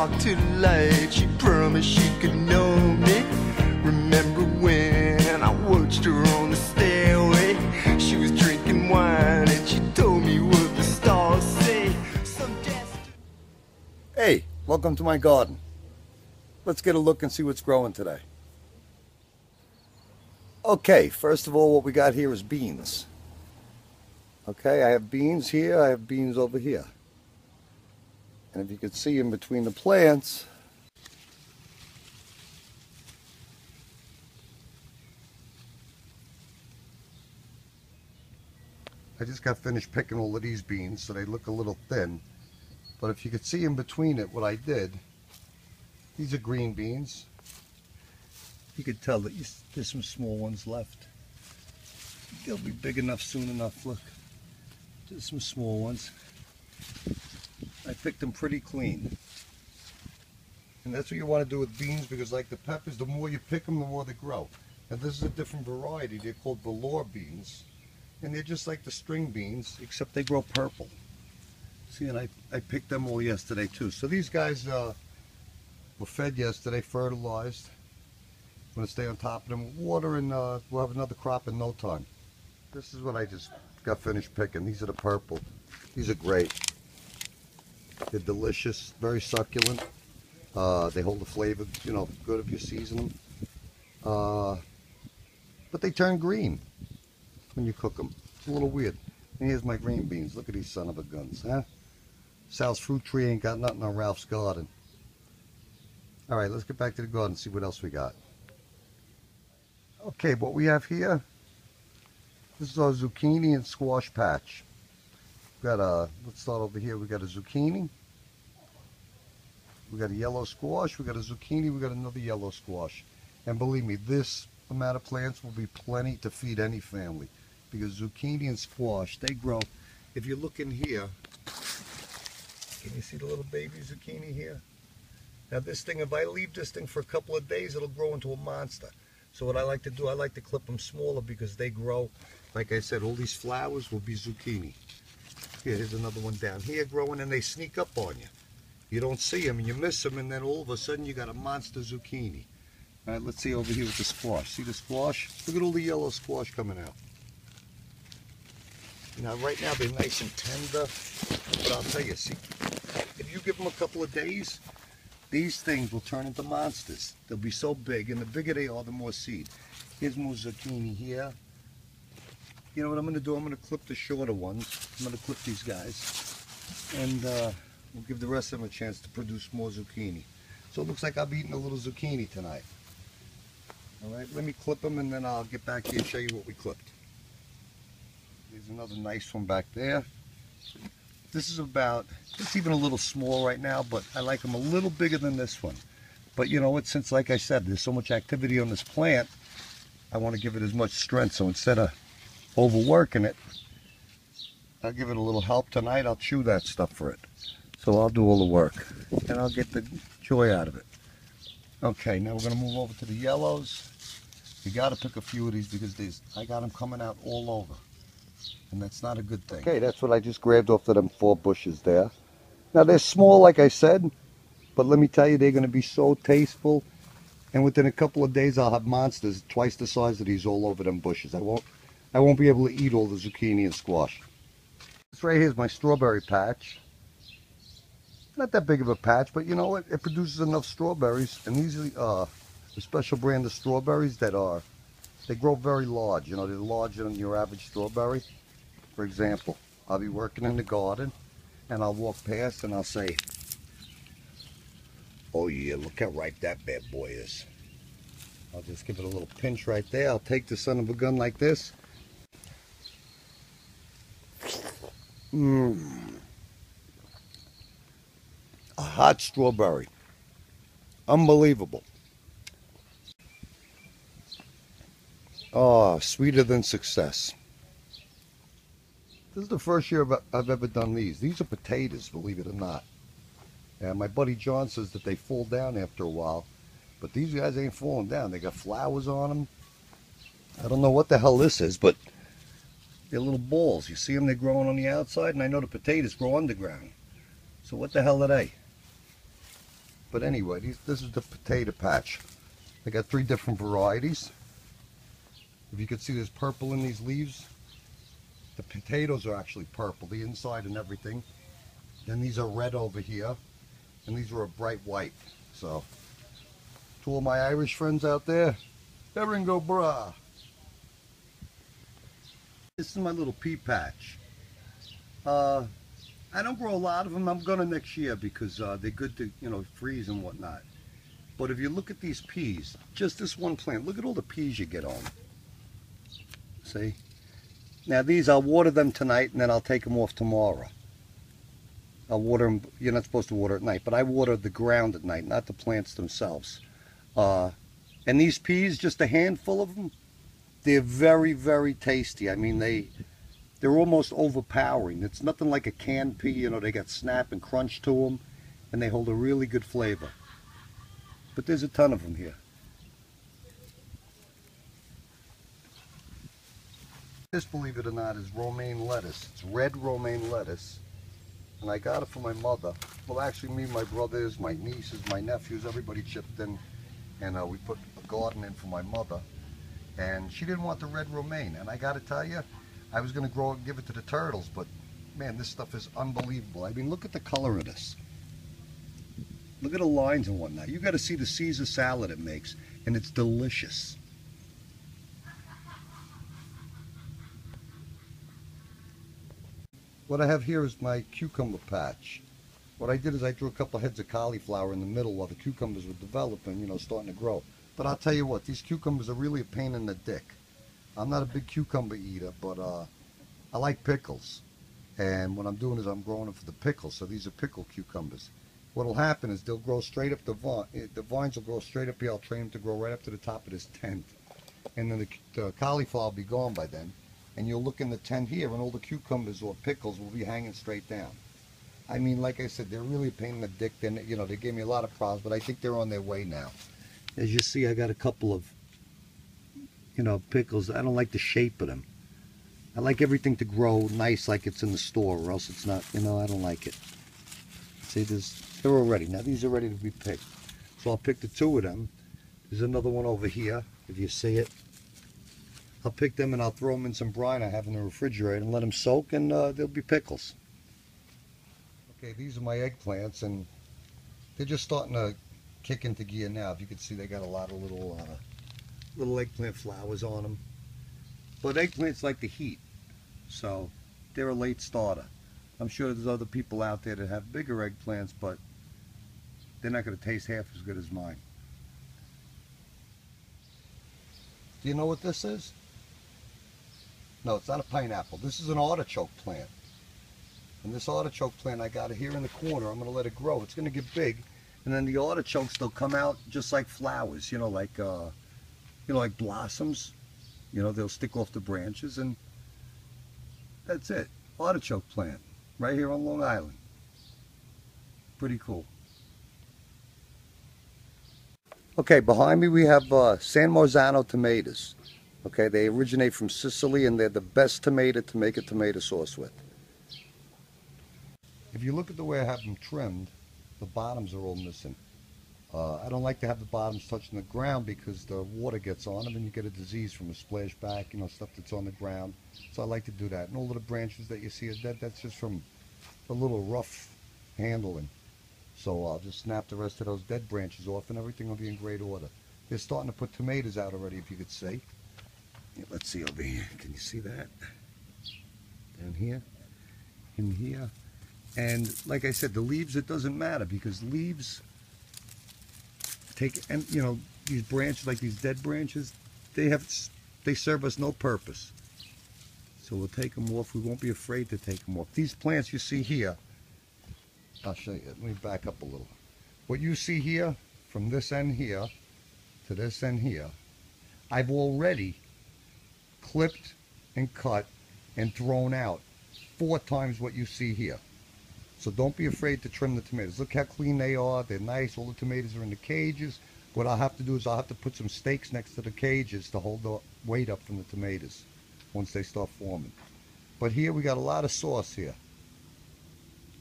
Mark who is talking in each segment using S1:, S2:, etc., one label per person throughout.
S1: dark to light. She promised she could know me. Remember when I watched her on the stairway? She was drinking wine and she told me what the stars say.
S2: Hey, welcome to my garden. Let's get a look and see what's growing today. Okay, first of all, what we got here is beans. Okay, I have beans here, I have beans over here. And if you can see in between the plants, I just got finished picking all of these beans, so they look a little thin. But if you could see in between it what I did, these are green beans. You could tell that there's some small ones left. They'll be big enough soon enough. Look, there's some small ones. I picked them pretty clean. And that's what you want to do with beans, because like the peppers, the more you pick them, the more they grow. And this is a different variety. They're called velour beans. And they're just like the string beans, except they grow purple. See, and I picked them all yesterday too. So these guys were fed yesterday, fertilized. I'm going to stay on top of them with water, and we'll have another crop in no time. This is what I just got finished picking. These are the purple. These are great. They're delicious, very succulent. They hold the flavor, you know, good if you season them. But they turn green when you cook them. It's a little weird. And here's my green beans. Look at these son of a guns, huh? Sal's fruit tree ain't got nothing on Ralph's garden. All right, let's get back to the garden and see what else we got. Okay, what we have here, this is our zucchini and squash patch. We got let's start over here. We got a zucchini. We got a yellow squash. We got a zucchini. We got another yellow squash. And believe me, this amount of plants will be plenty to feed any family, because zucchini and squash, they grow. If you look in here, can you see the little baby zucchini here? Now this thing, if I leave this thing for a couple of days, it'll grow into a monster. So what I like to do, I like to clip them smaller, because they grow, like I said, all these flowers will be zucchini. Here's another one down here growing, and they sneak up on you. You don't see them and you miss them, and then all of a sudden you got a monster zucchini. All right, let's see over here with the squash. See the squash? Look at all the yellow squash coming out. Now right now they're nice and tender, but I'll tell you, see, if you give them a couple of days, these things will turn into monsters. They'll be so big, and the bigger they are, the more seed. Here's more zucchini here. You know what I'm going to do? I'm going to clip the shorter ones. I'm going to clip these guys, and we'll give the rest of them a chance to produce more zucchini. So it looks like I'll be eating a little zucchini tonight. All right, let me clip them, and then I'll get back here and show you what we clipped. There's another nice one back there. This is about, it's even a little small right now, but I like them a little bigger than this one. But you know what, since like I said, there's so much activity on this plant, I want to give it as much strength. So instead of overworking it, I'll give it a little help tonight. I'll chew that stuff for it. So I'll do all the work, and I'll get the joy out of it. Okay, now we're going to move over to the yellows. You got to pick a few of these, because I got them coming out all over. And that's not a good thing. Okay, that's what I just grabbed off of them 4 bushes there. Now they're small, like I said, but let me tell you, they're going to be so tasteful. And within a couple of days, I'll have monsters twice the size of these all over them bushes. I won't be able to eat all the zucchini and squash. This right here is my strawberry patch. Not that big of a patch, but you know what? It produces enough strawberries, and these are a special brand of strawberries that they grow very large. You know, they're larger than your average strawberry. For example, I'll be working in the garden, and I'll walk past and I'll say, oh yeah, look how ripe that bad boy is. I'll just give it a little pinch right there. I'll take the son of a gun like this. A hot strawberry. Unbelievable. Oh, sweeter than success. This is the first year I've ever done these. These are potatoes, believe it or not. And my buddy John says that they fall down after a while, but these guys ain't falling down. They got flowers on them. I don't know what the hell this is, but they're little balls. You see them? They're growing on the outside, and I know the potatoes grow underground. So what the hell are they? But anyway, this is the potato patch. I got 3 different varieties. If you can see, there's purple in these leaves. The potatoes are actually purple, the inside and everything. Then these are red over here, and these are a bright white. So, to all my Irish friends out there, Eringo Bra. This is my little pea patch. I don't grow a lot of them. I'm gonna next year because they're good to, you know, freeze and whatnot. But if you look at these peas, just this one plant, look at all the peas you get on. See? Now these, I'll water them tonight and then I'll take them off tomorrow. I'll water them, you're not supposed to water at night, but I water the ground at night, not the plants themselves. And these peas, just a handful of them, they're very, very tasty. I mean, they're almost overpowering. It's nothing like a canned pea, you know, they got snap and crunch to them, and they hold a really good flavor. But there's a ton of them here. This, believe it or not, is romaine lettuce. It's red romaine lettuce. And I got it for my mother. Well, actually, me, my brothers, my nieces, my nephews, everybody chipped in. And we put a garden in for my mother. And she didn't want the red romaine. And I got to tell you, I was going to grow it and give it to the turtles. But, man, this stuff is unbelievable. I mean, look at the color of this. Look at the lines and whatnot. You got to see the Caesar salad it makes. And it's delicious. What I have here is my cucumber patch. What I did is I drew a couple of heads of cauliflower in the middle while the cucumbers were developing, you know, starting to grow. But I'll tell you what, these cucumbers are really a pain in the dick. I'm not a big cucumber eater, but I like pickles. And what I'm doing is I'm growing them for the pickles, so these are pickled cucumbers. What'll happen is they'll grow straight up the vines will grow straight up here. I'll train them to grow right up to the top of this tent. And then the cauliflower will be gone by then. And you'll look in the tent here and all the cucumbers or pickles will be hanging straight down. I mean, like I said, they're really a pain in the dick. Then, you know, they gave me a lot of problems, but I think they're on their way now. As you see, I got a couple of, you know, pickles. I don't like the shape of them. I like everything to grow nice like it's in the store, or else it's not, you know, I don't like it. See, they're all ready. Now these are ready to be picked. So I'll pick the 2 of them. There's another one over here, if you see it. I'll pick them and I'll throw them in some brine I have in the refrigerator and let them soak, and they'll be pickles. Okay, these are my eggplants, and they're just starting to kick into gear now. If you can see, they got a lot of little eggplant flowers on them. But eggplants like the heat, so they're a late starter. I'm sure there's other people out there that have bigger eggplants, but they're not going to taste half as good as mine. Do you know what this is? No, it's not a pineapple. This is an artichoke plant. And this artichoke plant, I got it here in the corner. I'm going to let it grow. It's going to get big. And then the artichokes, they'll come out just like flowers, you know, like blossoms. You know, they'll stick off the branches, and that's it. Artichoke plant, right here on Long Island. Pretty cool. Okay, behind me we have San Marzano tomatoes. Okay, they originate from Sicily, and they're the best tomato to make a tomato sauce with. If you look at the way I have them trimmed, the bottoms are all missing. I don't like to have the bottoms touching the ground because the water gets on them and you get a disease from a splashback, you know, stuff that's on the ground. So I like to do that. And all of the branches that you see are dead, that's just from a little rough handling. So I'll just snap the rest of those dead branches off and everything will be in great order. They're starting to put tomatoes out already, if you could see. Yeah, let's see over here. Can you see that? Down here, in here. And like I said, the leaves, it doesn't matter because leaves take, and you know, these branches, like these dead branches, they serve us no purpose. So we'll take them off. We won't be afraid to take them off. These plants you see here, I'll show you. Let me back up a little. What you see here, from this end here to this end here, I've already clipped and cut and thrown out 4 times what you see here. So don't be afraid to trim the tomatoes. Look how clean they are. They're nice. All the tomatoes are in the cages. What I'll have to do is I'll have to put some stakes next to the cages to hold the weight up from the tomatoes once they start forming. But here we got a lot of sauce here.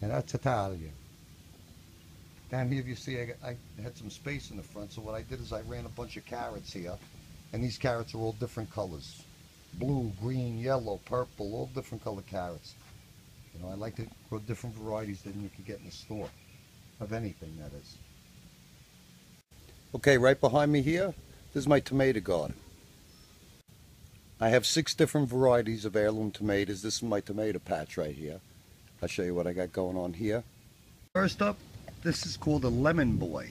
S2: And that's Italian. Down here, if you see, I had some space in the front, so what I did is I ran a bunch of carrots here, and these carrots are all different colors. Blue, green, yellow, purple, all different color carrots. You know, I like to grow different varieties than you can get in the store, of anything, that is. Okay, right behind me here, this is my tomato garden. I have 6 different varieties of heirloom tomatoes. This is my tomato patch right here. I'll show you what I got going on here. First up, this is called a lemon boy.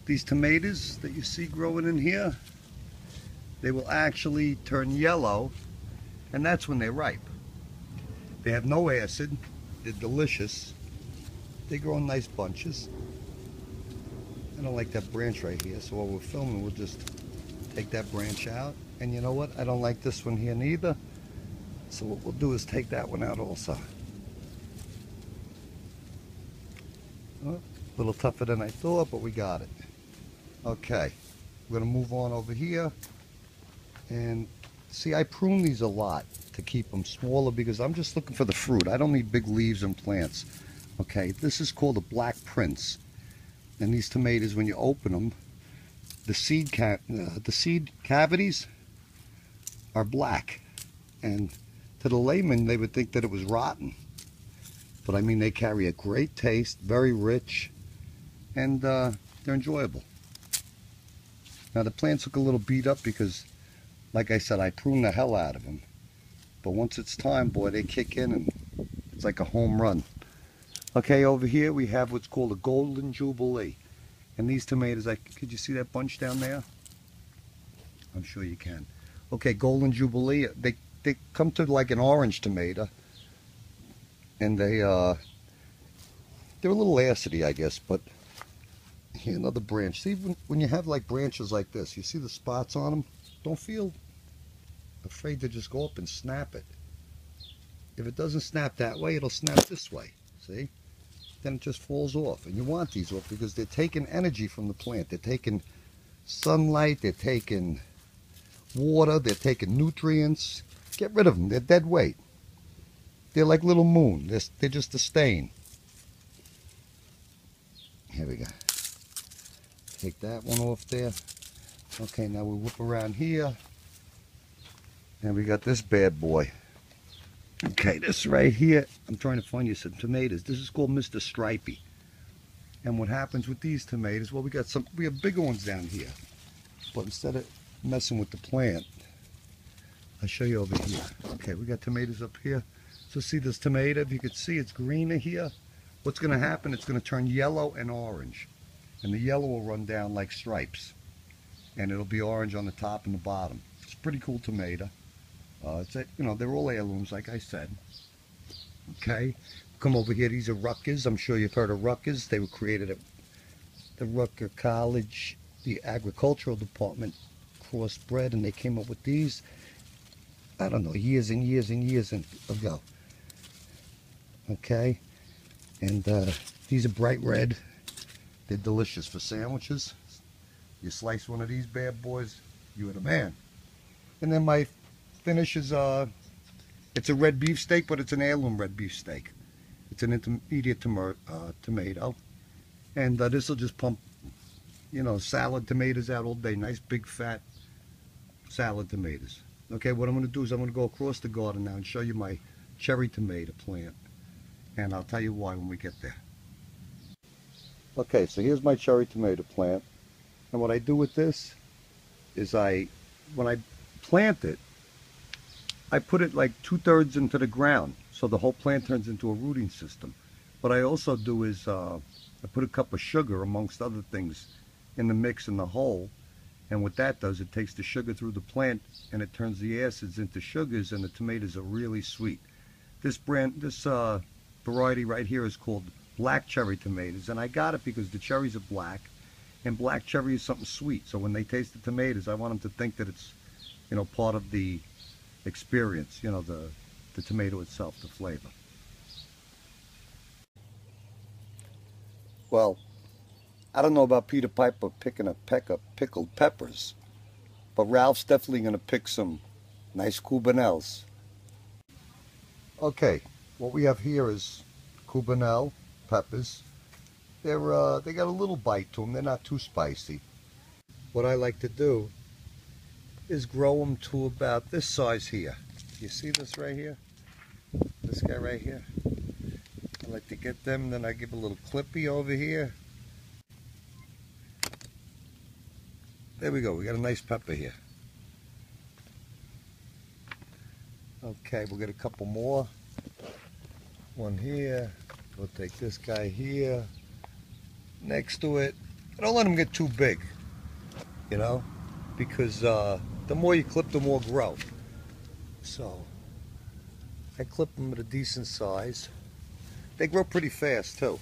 S2: These tomatoes that you see growing in here, they will actually turn yellow, and that's when they're ripe. They have no acid, they're delicious, they grow in nice bunches. I don't like that branch right here, so while we're filming, we'll just take that branch out. And you know what? I don't like this one here neither, so what we'll do is take that one out also. Oh, a little tougher than I thought, but we got it. Okay, we're going to move on over here. And see, I prune these a lot to keep them smaller because I'm just looking for the fruit. I don't need big leaves and plants. Okay, this is called a Black Prince. And these tomatoes, when you open them, the seed cavities are black. And to the layman, they would think that it was rotten. But I mean, they carry a great taste, very rich, and they're enjoyable. Now the plants look a little beat up because, like I said, I prune the hell out of them. But once it's time, boy, they kick in and it's like a home run. Okay, over here we have what's called a Golden Jubilee. And these tomatoes, could you see that bunch down there? I'm sure you can. Okay, Golden Jubilee, they come to like an orange tomato. And they're a little acidy, I guess, but here, another branch. See, when you have like branches like this, you see the spots on them? Don't feel afraid to just go up and snap it. If it doesn't snap that way, it'll snap this way, see? Then it just falls off, and you want these off because they're taking energy from the plant. They're taking sunlight, they're taking water, they're taking nutrients. Get rid of them, they're dead weight. They're like little moon. They're just a stain. Here we go. Take that one off there. Okay, now we whip around here. And we got this bad boy. Okay, this right here, I'm trying to find you some tomatoes. This is called Mr. Stripey. And what happens with these tomatoes, well, we have bigger ones down here. But instead of messing with the plant, I'll show you over here. Okay, we got tomatoes up here. So see this tomato, if you can see it's greener here. What's going to happen, it's going to turn yellow and orange. And the yellow will run down like stripes. And it'll be orange on the top and the bottom. It's a pretty cool tomato. They're all heirlooms, like I said. Okay, come over here, these are Rutgers. I'm sure you've heard of Rutgers. They were created at the Rutgers College, the agricultural department crossbred, and they came up with these, I don't know, years and years and years ago. Okay, and these are bright red. They're delicious for sandwiches. You slice one of these bad boys, you're the man. And then my finish is it's a red beef steak, but it's an heirloom red beef steak. It's an intermediate tomato, and this will just pump, salad tomatoes out all day. Nice big fat salad tomatoes. Okay, what I'm going to do is I'm going to go across the garden now and show you my cherry tomato plant. And I'll tell you why when we get there. Okay, so here's my cherry tomato plant. And what I do with this is when I plant it, I put it like 2/3 into the ground. So the whole plant turns into a rooting system. What I also do is I put a cup of sugar amongst other things in the mix in the hole. And what that does, it takes the sugar through the plant and it turns the acids into sugars, and the tomatoes are really sweet. This variety right here is called black cherry tomatoes, and I got it because the cherries are black, and black cherry is something sweet. So when they taste the tomatoes, I want them to think that it's, part of the experience, the tomato itself, the flavor. Well, I don't know about Peter Piper picking a peck of pickled peppers, but Ralph's definitely going to pick some nice Cubanelles. Okay, what we have here is Cubanelle peppers, they got a little bite to them. They're not too spicy. What I like to do is grow them to about this size here. You see this right here? This guy right here? I like to get them, then I give a little clippy over here. There we go, we got a nice pepper here. Okay, we'll get a couple more. One here. We'll take this guy here next to it. Don't let them get too big, you know, because the more you clip, the more grow. So I clip them at a decent size. They grow pretty fast too.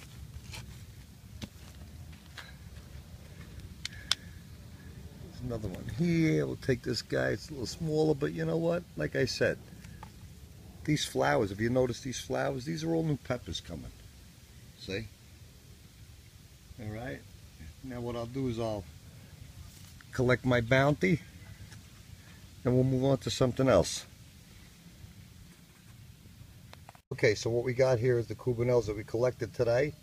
S2: There's another one here. We'll take this guy. It's a little smaller, but you know what? Like I said, these flowers, if you notice these flowers, these are all new peppers coming. See? All right. Now what I'll do is I'll collect my bounty and we'll move on to something else. Okay, so what we got here is the cubanelles that we collected today.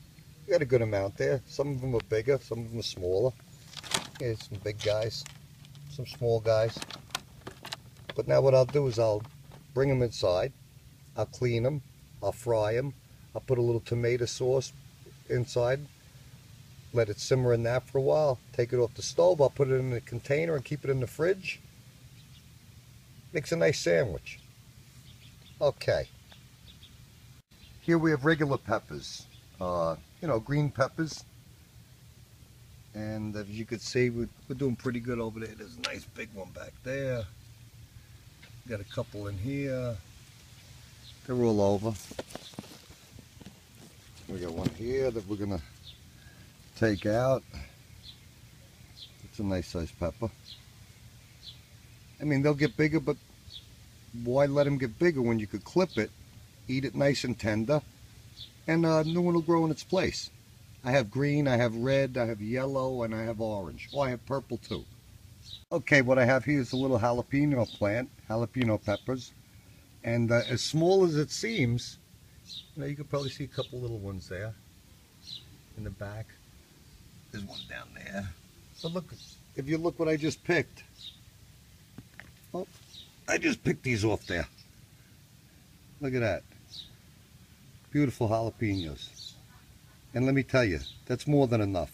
S2: We got a good amount there. Some of them are bigger, some of them are smaller. Here's some big guys, some small guys. But now what I'll do is I'll bring them inside. I'll clean them, I'll fry them, I'll put a little tomato sauce inside, let it simmer in that for a while, take it off the stove, I'll put it in a container and keep it in the fridge. Makes a nice sandwich. Okay. Here we have regular peppers, you know, green peppers. And as you can see, we're doing pretty good over there. There's a nice big one back there. Got a couple in here. They're all over. We got one here that we're gonna take out. It's a nice sized pepper. I mean, they'll get bigger, but why let them get bigger when you could clip it, eat it nice and tender, and a new one will grow in its place. I have green, I have red, I have yellow, and I have orange. Oh, I have purple too. Okay, what I have here is a little jalapeno plant, jalapeno peppers. And as small as it seems, you know, you can probably see a couple little ones there in the back. There's one down there. So look, if you look what I just picked. Oh, I just picked these off there. Look at that. Beautiful jalapenos. And let me tell you, that's more than enough.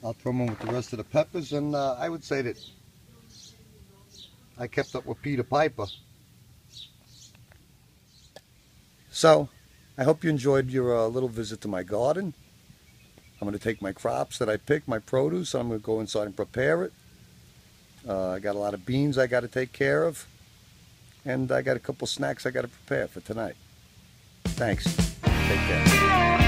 S2: I'll throw them in with the rest of the peppers, and I would say that I kept up with Peter Piper. So, I hope you enjoyed your little visit to my garden. I'm going to take my crops that I picked, my produce, and I'm going to go inside and prepare it. I got a lot of beans I got to take care of. And I got a couple snacks I got to prepare for tonight. Thanks. Take care.